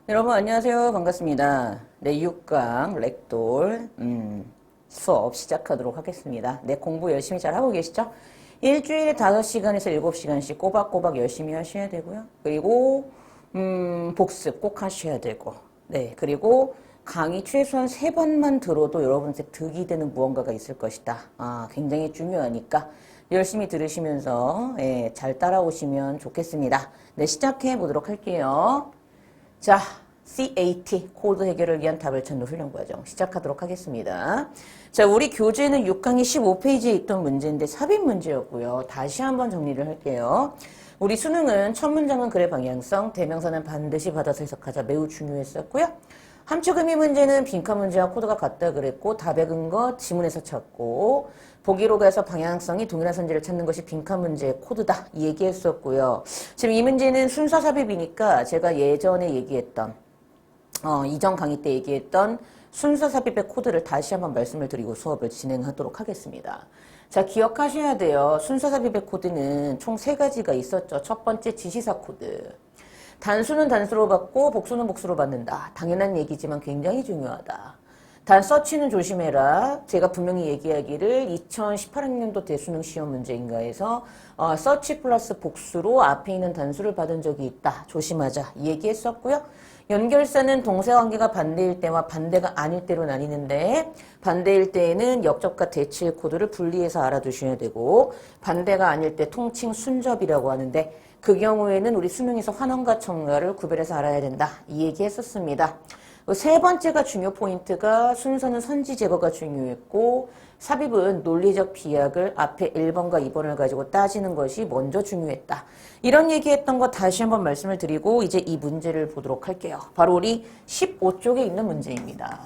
여러분 안녕하세요. 반갑습니다. 네, 6강 렉돌 수업 시작하도록 하겠습니다. 네, 공부 열심히 잘 하고 계시죠? 일주일에 5시간에서 7시간씩 꼬박꼬박 열심히 하셔야 되고요. 그리고 복습 꼭 하셔야 되고, 네, 그리고 강의 최소한 3번만 들어도 여러분한테 득이 되는 무언가가 있을 것이다. 굉장히 중요하니까 열심히 들으시면서 잘 따라오시면 좋겠습니다. 네, 시작해 보도록 할게요. 자, CAT, 코드 해결을 위한 답을 찾는 훈련 과정 시작하도록 하겠습니다. 자, 우리 교재는 6강의 15페이지에 있던 문제인데 삽입 문제였고요. 다시 한번 정리를 할게요. 우리 수능은 첫 문장은 글의 방향성, 대명사는 반드시 받아서 해석하자 매우 중요했었고요. 함축 의미 문제는 빈칸 문제와 코드가 같다 그랬고 답의 근거 지문에서 찾고 보기로 가서 방향성이 동일한 선지를 찾는 것이 빈칸 문제의 코드다 이 얘기했었고요. 지금 이 문제는 순서 삽입이니까 제가 예전에 얘기했던 이전 강의 때 얘기했던 순서 삽입의 코드를 다시 한번 말씀을 드리고 수업을 진행하도록 하겠습니다. 자, 기억하셔야 돼요. 순서 삽입의 코드는 총 3가지가 있었죠. 첫 번째 지시사 코드. 단수는 단수로 받고 복수는 복수로 받는다. 당연한 얘기지만 굉장히 중요하다. 단 서치는 조심해라. 제가 분명히 얘기하기를 2018학년도 대수능 시험 문제인가에서 서치 플러스 복수로 앞에 있는 단수를 받은 적이 있다. 조심하자. 이 얘기했었고요. 연결사는 동사관계가 반대일 때와 반대가 아닐 때로 나뉘는데 반대일 때에는 역접과 대치의 코드를 분리해서 알아두셔야 되고 반대가 아닐 때 통칭 순접이라고 하는데 그 경우에는 우리 수능에서 환원과 첨가를 구별해서 알아야 된다. 이 얘기 했었습니다. 세 번째가 중요 포인트가 순서는 선지 제거가 중요했고 삽입은 논리적 비약을 앞에 1번과 2번을 가지고 따지는 것이 먼저 중요했다. 이런 얘기했던 거 다시 한번 말씀을 드리고 이제 이 문제를 보도록 할게요. 바로 우리 15쪽에 있는 문제입니다.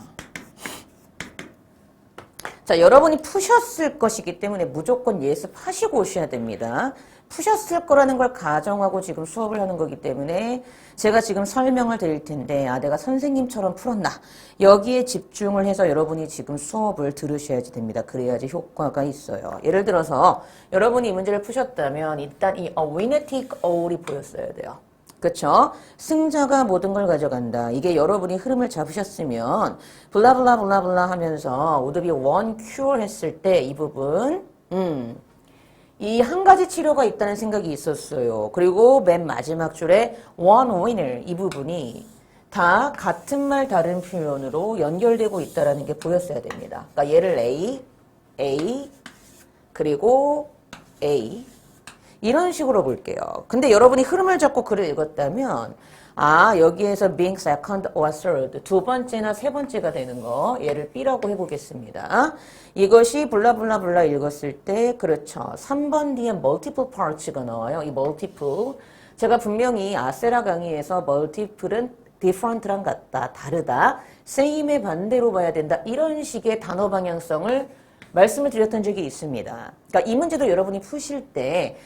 자, 여러분이 푸셨을 것이기 때문에 무조건 예습하시고 오셔야 됩니다. 푸셨을 거라는 걸 가정하고 지금 수업을 하는 거기 때문에 제가 지금 설명을 드릴 텐데 내가 선생님처럼 풀었나 여기에 집중을 해서 여러분이 지금 수업을 들으셔야지 됩니다. 그래야지 효과가 있어요. 예를 들어서 여러분이 이 문제를 푸셨다면 일단 이 winner take all이 보였어야 돼요. 그쵸? 승자가 모든 걸 가져간다. 이게 여러분이 흐름을 잡으셨으면 블라블라블라블라 하면서 would be one cure 했을 때 이 부분 이 한 가지 치료가 있다는 생각이 있었어요. 그리고 맨 마지막 줄에 one winner 이 부분이 다 같은 말 다른 표현으로 연결되고 있다는 게 보였어야 됩니다. 그러니까 얘를 A, 그리고 A 이런 식으로 볼게요. 근데 여러분이 흐름을 잡고 글을 읽었다면 여기에서 being second or third 두 번째나 세 번째가 되는 거 얘를 B라고 해보겠습니다. 이것이 블라블라블라 읽었을 때 그렇죠. 3번 뒤에 multiple parts가 나와요. 이 multiple 제가 분명히 아세라 강의에서 multiple은 different랑 같다, 다르다, same의 반대로 봐야 된다 이런 식의 단어 방향성을 말씀을 드렸던 적이 있습니다. 그러니까 이 문제도 여러분이 푸실 때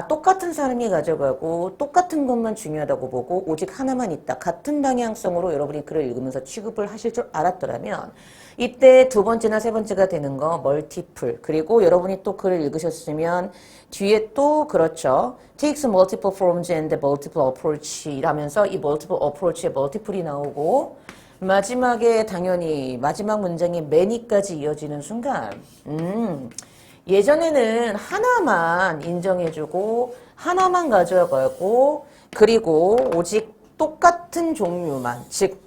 똑같은 사람이 가져가고 똑같은 것만 중요하다고 보고 오직 하나만 있다. 같은 방향성으로 여러분이 글을 읽으면서 취급을 하실 줄 알았더라면 이때 두 번째나 세 번째가 되는 거 멀티플 그리고 여러분이 또 글을 읽으셨으면 뒤에 또 그렇죠. takes multiple forms and multiple approach 이라면서 이 multiple approach에 multiple이 나오고 마지막에 당연히 마지막 문장에 many까지 이어지는 순간 예전에는 하나만 인정해주고 하나만 가져가고 그리고 오직 똑같은 종류만 즉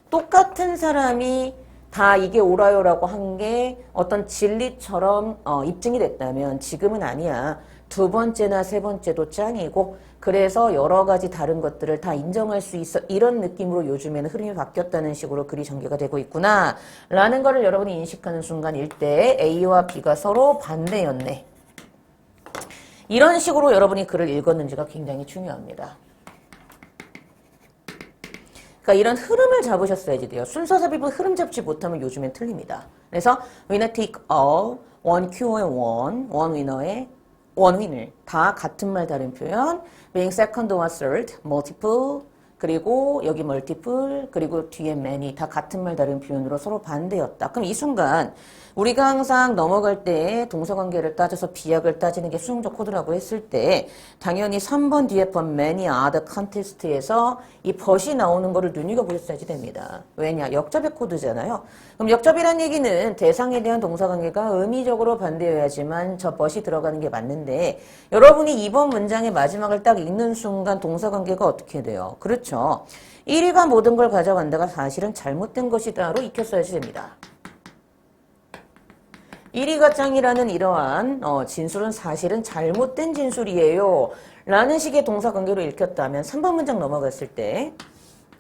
똑같은 사람이 다 이게 옳아요라고 한 게 어떤 진리처럼 입증이 됐다면 지금은 아니야. 두 번째나 세 번째도 짱이고 그래서 여러 가지 다른 것들을 다 인정할 수 있어. 이런 느낌으로 요즘에는 흐름이 바뀌었다는 식으로 글이 전개가 되고 있구나. 라는 거를 여러분이 인식하는 순간일 때 A와 B가 서로 반대였네. 이런 식으로 여러분이 글을 읽었는지가 굉장히 중요합니다. 그러니까 이런 흐름을 잡으셨어야지 돼요. 순서 삽입은 흐름 잡지 못하면 요즘엔 틀립니다. 그래서 winner take all, one cure의 one winner의 one winner 다 같은 말 다른 표현 being second or third, multiple 그리고 여기 multiple, 그리고 뒤에 many 다 같은 말 다른 표현으로 서로 반대였다. 그럼 이 순간 우리가 항상 넘어갈 때 동사관계를 따져서 비약을 따지는 게 수용적 코드라고 했을 때 당연히 3번 뒤에 번 many other contest에서 이 but이 나오는 거를 눈여겨보셔야지 됩니다. 왜냐? 역접의 코드잖아요. 그럼 역접이란 얘기는 대상에 대한 동사관계가 의미적으로 반대여야지만 저 but이 들어가는 게 맞는데 여러분이 이번 문장의 마지막을 딱 읽는 순간 동사관계가 어떻게 돼요? 그렇죠. 1위가 모든 걸 가져간다가 사실은 잘못된 것이다로 익혔어야지 됩니다. 1위가 짱이라는 이러한 진술은 사실은 잘못된 진술이에요. 라는 식의 동사관계로 읽혔다면 3번 문장 넘어갔을 때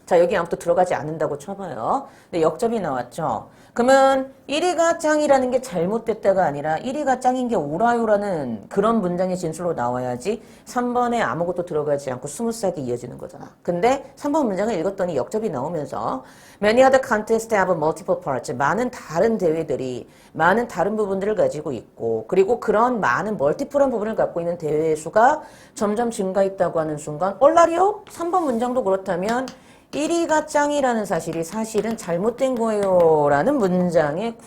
자 여기 아무것도 들어가지 않는다고 쳐봐요. 근데 역접이 나왔죠. 그러면 1위가 짱이라는 게 잘못됐다가 아니라 1위가 짱인 게 옳아요라는 그런 문장의 진술로 나와야지 3번에 아무것도 들어가지 않고 스무스하게 이어지는 거잖아. 근데 3번 문장을 읽었더니 역접이 나오면서 Many other contests have multiple parts. 많은 다른 대회들이 많은 다른 부분들을 가지고 있고 그리고 그런 많은 멀티플한 부분을 갖고 있는 대회의 수가 점점 증가했다고 하는 순간 얼라리요? 3번 문장도 그렇다면 1위가 짱이라는 사실이 사실은 잘못된 거예요 라는 문장의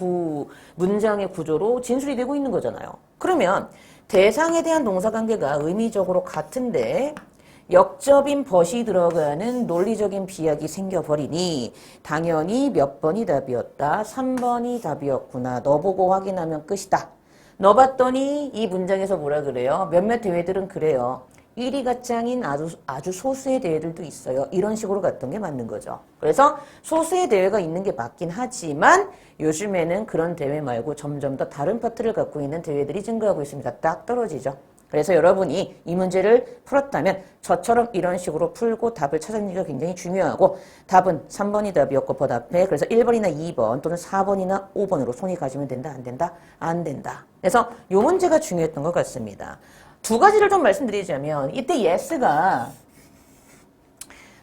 구조로 진술이 되고 있는 거잖아요. 그러면 대상에 대한 동사관계가 의미적으로 같은데 역접인 but이 들어가는 논리적인 비약이 생겨버리니 당연히 몇 번이 답이었다. 3번이 답이었구나. 너 보고 확인하면 끝이다. 너 봤더니 이 문장에서 뭐라 그래요? 몇몇 대회들은 그래요. 1위가 짱인 아주 소수의 대회들도 있어요. 이런 식으로 갔던 게 맞는 거죠. 그래서 소수의 대회가 있는 게 맞긴 하지만 요즘에는 그런 대회 말고 점점 더 다른 파트를 갖고 있는 대회들이 증가하고 있습니다. 딱 떨어지죠. 그래서 여러분이 이 문제를 풀었다면 저처럼 이런 식으로 풀고 답을 찾는 게 굉장히 중요하고 답은 3번이 답이었고 버 앞에 그래서 1번이나 2번 또는 4번이나 5번으로 손이 가지면 된다? 안 된다? 안 된다. 그래서 이 문제가 중요했던 것 같습니다. 두 가지를 좀 말씀드리자면 이때 yes가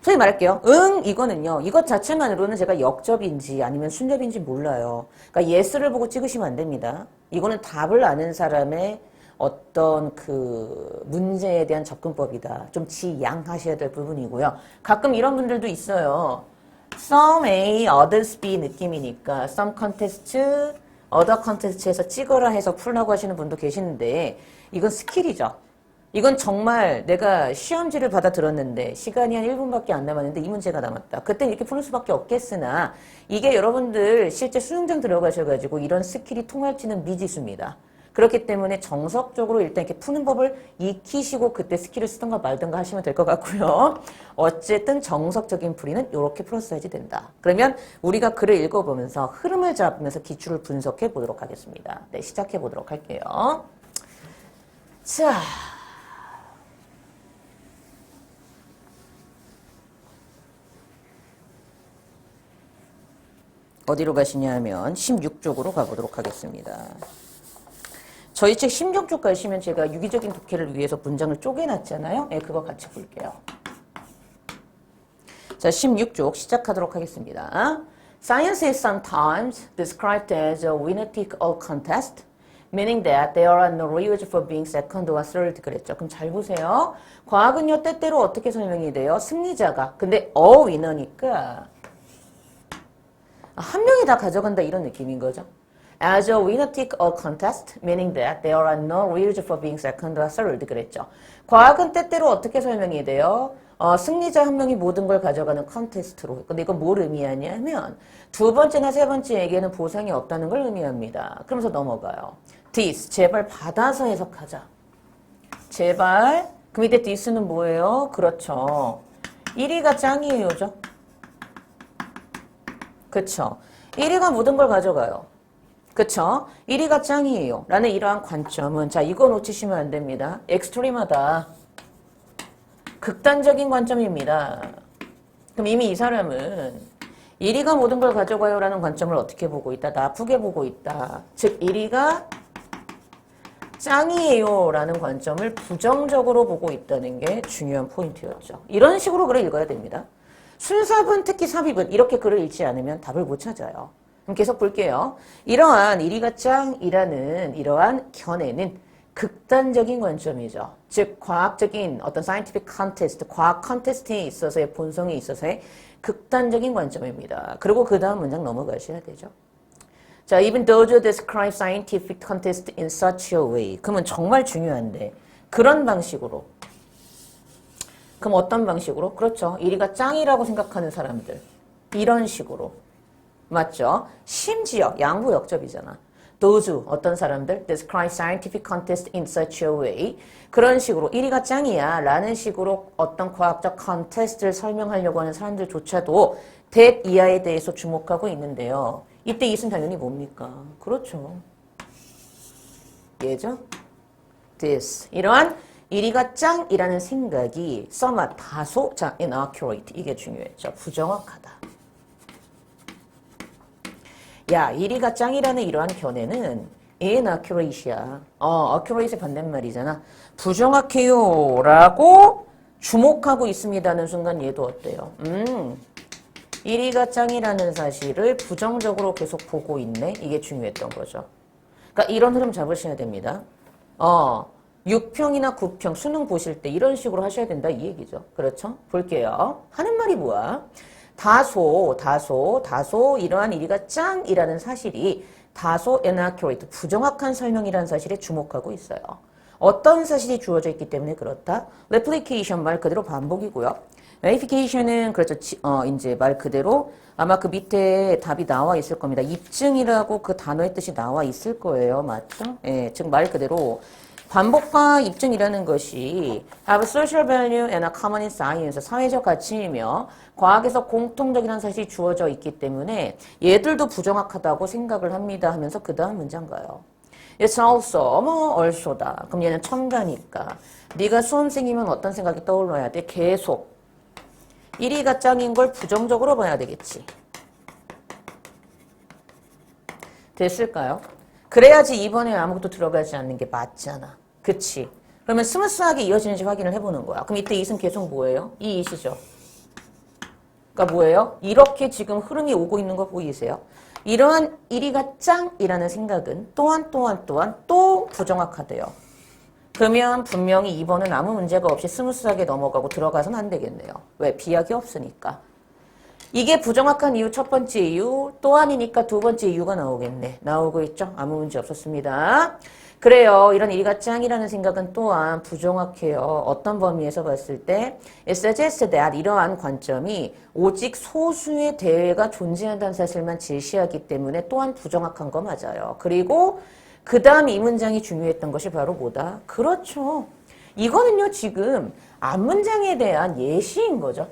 소위 말할게요. 이거는요. 이것 자체만으로는 제가 역접인지 아니면 순접인지 몰라요. 그러니까 yes를 보고 찍으시면 안 됩니다. 이거는 답을 아는 사람의 어떤 그 문제에 대한 접근법이다. 좀 지양하셔야 될 부분이고요. 가끔 이런 분들도 있어요. Some A, others B 느낌이니까 some contest, other contest에서 찍어라 해서 풀라고 하시는 분도 계시는데 이건 스킬이죠. 이건 정말 내가 시험지를 받아 들었는데 시간이 한 1분밖에 안 남았는데 이 문제가 남았다. 그때 이렇게 푸는 수밖에 없겠으나 이게 여러분들 실제 수능장 들어가셔가지고 이런 스킬이 통할지는 미지수입니다. 그렇기 때문에 정석적으로 일단 이렇게 푸는 법을 익히시고 그때 스킬을 쓰던가 말던가 하시면 될 것 같고요. 어쨌든 정석적인 풀이는 이렇게 풀었어야지 된다. 그러면 우리가 글을 읽어보면서 흐름을 잡으면서 기출을 분석해 보도록 하겠습니다. 네, 시작해 보도록 할게요. 자, 어디로 가시냐 하면 16쪽으로 가보도록 하겠습니다. 저희 책 16쪽 가시면 제가 유기적인 독해를 위해서 문장을 쪼개놨잖아요. 네, 그거 같이 볼게요. 자, 16쪽 시작하도록 하겠습니다. Science is sometimes described as a winner-take-all contest, meaning that there are no rules for being second or third 그랬죠. 그럼 잘 보세요. 과학은요, 때때로 어떻게 설명이 돼요? 승리자가. 근데 a winner니까 한 명이 다 가져간다 이런 느낌인 거죠. As a winner-take-all contest, meaning that there are no rules for being second or third 그랬죠. 과학은 때때로 어떻게 설명이 돼요? 승리자 한 명이 모든 걸 가져가는 컨테스트로. 근데 이건 뭘 의미하냐면 두 번째나 세 번째에게는 보상이 없다는 걸 의미합니다. 그러면서 넘어가요. This, 제발 받아서 해석하자. 제발. 그럼 이때 this는 뭐예요? 그렇죠. 1위가 짱이에요죠. 그쵸. 1위가 모든 걸 가져가요. 그쵸? 1위가 짱이에요. 라는 이러한 관점은 자 이거 놓치시면 안 됩니다. 엑스트림하다. 극단적인 관점입니다. 그럼 이미 이 사람은 1위가 모든 걸 가져가요 라는 관점을 어떻게 보고 있다? 나쁘게 보고 있다. 즉 1위가 짱이에요 라는 관점을 부정적으로 보고 있다는 게 중요한 포인트였죠. 이런 식으로 글을 읽어야 됩니다. 순삽은 특히 삽입은 이렇게 글을 읽지 않으면 답을 못 찾아요. 그럼 계속 볼게요. 이러한 1위가 짱이라는 이러한 견해는 극단적인 관점이죠. 즉 과학적인 어떤 scientific contest, 과학 컨테스트에 있어서의 본성에 있어서의 극단적인 관점입니다. 그리고 그 다음 문장 넘어가셔야 되죠. 자, even those who describe scientific contest in such a way. 그러면 정말 중요한데 그런 방식으로. 그럼 어떤 방식으로? 그렇죠. 이리가 짱이라고 생각하는 사람들. 이런 식으로. 맞죠? 심지어 양보역접이잖아. those who, 어떤 사람들 describe scientific contest in such a way. 그런 식으로 1위가 짱이야 라는 식으로 어떤 과학적 컨테스트를 설명하려고 하는 사람들조차도 that 이하에 대해서 주목하고 있는데요. 이때 이은 당연히 뭡니까? 그렇죠. 얘죠? this. 이러한 1위가 짱이라는 생각이 somewhat 다소 자, inaccurate. 이게 중요했죠. 부정확하다. 야, 1위가 짱이라는 이러한 견해는 inaccurate이야. accurate의 반대말이잖아. 부정확해요 라고 주목하고 있습니다는 순간 얘도 어때요? 1위가 짱이라는 사실을 부정적으로 계속 보고 있네. 이게 중요했던 거죠. 그러니까 이런 흐름 잡으셔야 됩니다. 6평이나 9평 수능 보실 때 이런 식으로 하셔야 된다 이 얘기죠. 그렇죠? 볼게요. 하는 말이 뭐야? 다소 이러한 1위가 짱이라는 사실이 다소 inaccurate, 부정확한 설명이라는 사실에 주목하고 있어요. 어떤 사실이 주어져 있기 때문에 그렇다? replication 말 그대로 반복이고요. verification은 그렇죠. 이제 말 그대로 아마 그 밑에 답이 나와 있을 겁니다. 입증이라고 그 단어의 뜻이 나와 있을 거예요. 맞죠? 예, 즉 말 그대로 반복과 입증이라는 것이 have social value and a common in science, 사회적 가치이며 과학에서 공통적이라는 사실이 주어져 있기 때문에 얘들도 부정확하다고 생각을 합니다 하면서 그 다음 문장 가요. It's also, also다. 그럼 얘는 첨가니까. 네가 수험생이면 어떤 생각이 떠올라야 돼? 계속 1위가 짱인 걸 부정적으로 봐야 되겠지. 됐을까요? 그래야지 이번에 아무것도 들어가지 않는 게 맞잖아. 그치? 그러면 스무스하게 이어지는지 확인을 해보는 거야. 그럼 이때 이은 계속 뭐예요? 이 이시죠. 그러니까 뭐예요? 이렇게 지금 흐름이 오고 있는 거 보이세요? 이러한 1위가 짱이라는 생각은 또한 또 부정확하대요. 그러면 분명히 2번은 아무 문제가 없이 스무스하게 넘어가고 들어가서는 안 되겠네요. 왜? 비약이 없으니까. 이게 부정확한 이유 첫 번째 이유, 또한이니까 두 번째 이유가 나오겠네. 나오고 있죠? 아무 문제 없었습니다. 그래요. 이런 1위가 짱이라는 생각은 또한 부정확해요. 어떤 범위에서 봤을 때 it suggests that 이러한 관점이 오직 소수의 대회가 존재한다는 사실만 제시하기 때문에 또한 부정확한 거 맞아요. 그리고 그 다음 이 문장이 중요했던 것이 바로 뭐다? 그렇죠. 이거는요 지금 앞문장에 대한 예시인 거죠.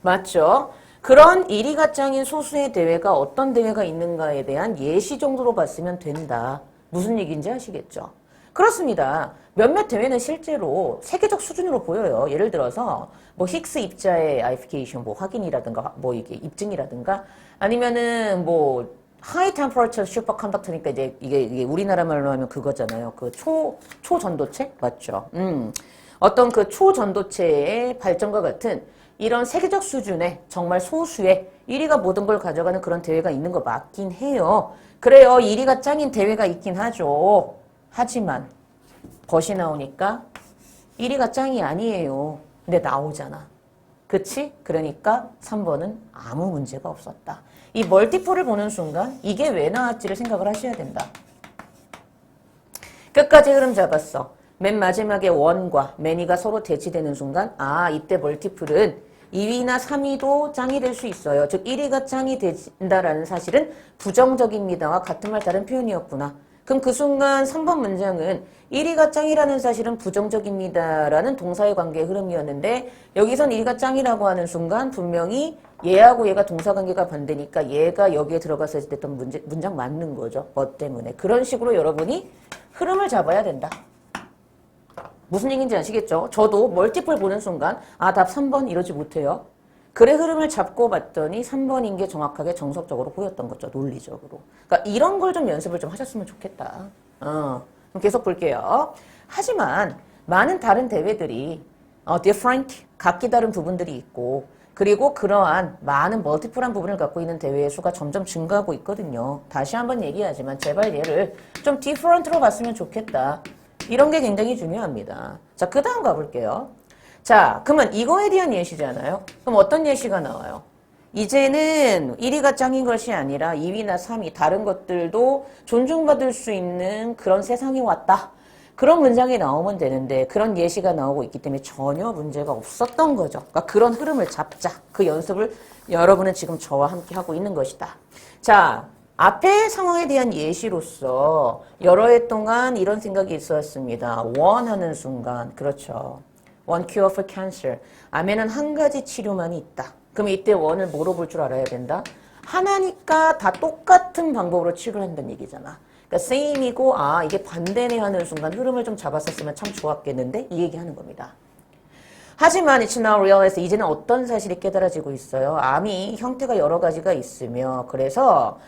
맞죠? 그런 1위가 짱인 소수의 대회가 어떤 대회가 있는가에 대한 예시 정도로 봤으면 된다. 무슨 얘기인지 아시겠죠? 그렇습니다. 몇몇 대회는 실제로 세계적 수준으로 보여요. 예를 들어서 뭐 힉스 입자의 아이피케이션 뭐 확인이라든가 뭐 이게 입증이라든가 아니면은 뭐 하이 템퍼러처 슈퍼컨덕터니까 이제 이게 우리나라 말로 하면 그거잖아요. 그 초전도체 맞죠? 어떤 그 초전도체의 발전과 같은 이런 세계적 수준의 정말 소수의 1위가 모든 걸 가져가는 그런 대회가 있는 거 맞긴 해요. 그래요. 1위가 짱인 대회가 있긴 하죠. 하지만 벗이 나오니까 1위가 짱이 아니에요. 근데 나오잖아. 그치? 그러니까 3번은 아무 문제가 없었다. 이 멀티플을 보는 순간 이게 왜 나왔지를 생각을 하셔야 된다. 끝까지 흐름 잡았어. 맨 마지막에 1과 매니가 서로 대치되는 순간 이때 멀티플은 2위나 3위도 짱이 될 수 있어요. 즉 1위가 짱이 된다라는 사실은 부정적입니다와 같은 말 다른 표현이었구나. 그럼 그 순간 3번 문장은 1위가 짱이라는 사실은 부정적입니다라는 동사의 관계의 흐름이었는데 여기선 1위가 짱이라고 하는 순간 분명히 얘하고 얘가 동사관계가 반대니까 얘가 여기에 들어가서 했던 문장 맞는 거죠. 뭐 때문에. 그런 식으로 여러분이 흐름을 잡아야 된다. 무슨 얘기인지 아시겠죠? 저도 멀티플 보는 순간 답 3번 이러지 못해요. 글의 흐름을 잡고 봤더니 3번인 게 정확하게 정석적으로 보였던 거죠. 논리적으로. 그러니까 이런 걸 좀 연습을 좀 하셨으면 좋겠다. 그럼 계속 볼게요. 하지만 많은 다른 대회들이 different, 각기 다른 부분들이 있고 그리고 그러한 많은 멀티플한 부분을 갖고 있는 대회의 수가 점점 증가하고 있거든요. 다시 한번 얘기하지만 제발 얘를 좀 different로 봤으면 좋겠다. 이런 게 굉장히 중요합니다. 자, 그 다음 가볼게요. 자, 그러면 이거에 대한 예시잖아요. 그럼 어떤 예시가 나와요? 이제는 1위가 짱인 것이 아니라 2위나 3위 다른 것들도 존중받을 수 있는 그런 세상이 왔다. 그런 문장이 나오면 되는데 그런 예시가 나오고 있기 때문에 전혀 문제가 없었던 거죠. 그러니까 그런 흐름을 잡자. 그 연습을 여러분은 지금 저와 함께 하고 있는 것이다. 자, 앞의 상황에 대한 예시로서 여러 해 동안 이런 생각이 있었습니다. 원하는 순간. 그렇죠. One cure for cancer. 암에는 한 가지 치료만이 있다. 그럼 이때 원을 뭐로 볼 줄 알아야 된다? 하나니까 다 똑같은 방법으로 치료를 한다는 얘기잖아. 그러니까 same이고 아 이게 반대네 하는 순간 흐름을 좀 잡았었으면 참 좋았겠는데 이 얘기하는 겁니다. 하지만 it's now realized 이제는 어떤 사실이 깨달아지고 있어요. 암이 형태가 여러 가지가 있으며 그래서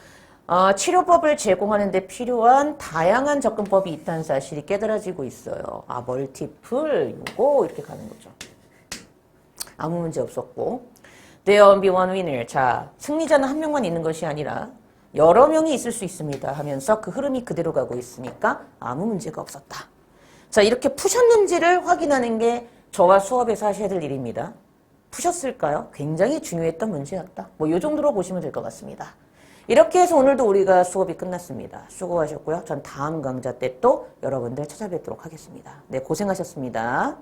치료법을 제공하는 데 필요한 다양한 접근법이 있다는 사실이 깨달아지고 있어요. 아 멀티플 요거 이렇게 가는 거죠. 아무 문제 없었고 There will be one winner. 자, 승리자는 한 명만 있는 것이 아니라 여러 명이 있을 수 있습니다 하면서 그 흐름이 그대로 가고 있으니까 아무 문제가 없었다. 자, 이렇게 푸셨는지를 확인하는 게 저와 수업에서 하셔야 될 일입니다. 푸셨을까요? 굉장히 중요했던 문제였다. 뭐 이 정도로 보시면 될 것 같습니다. 이렇게 해서 오늘도 우리가 수업이 끝났습니다. 수고하셨고요. 전 다음 강좌 때 또 여러분들 찾아뵙도록 하겠습니다. 네, 고생하셨습니다.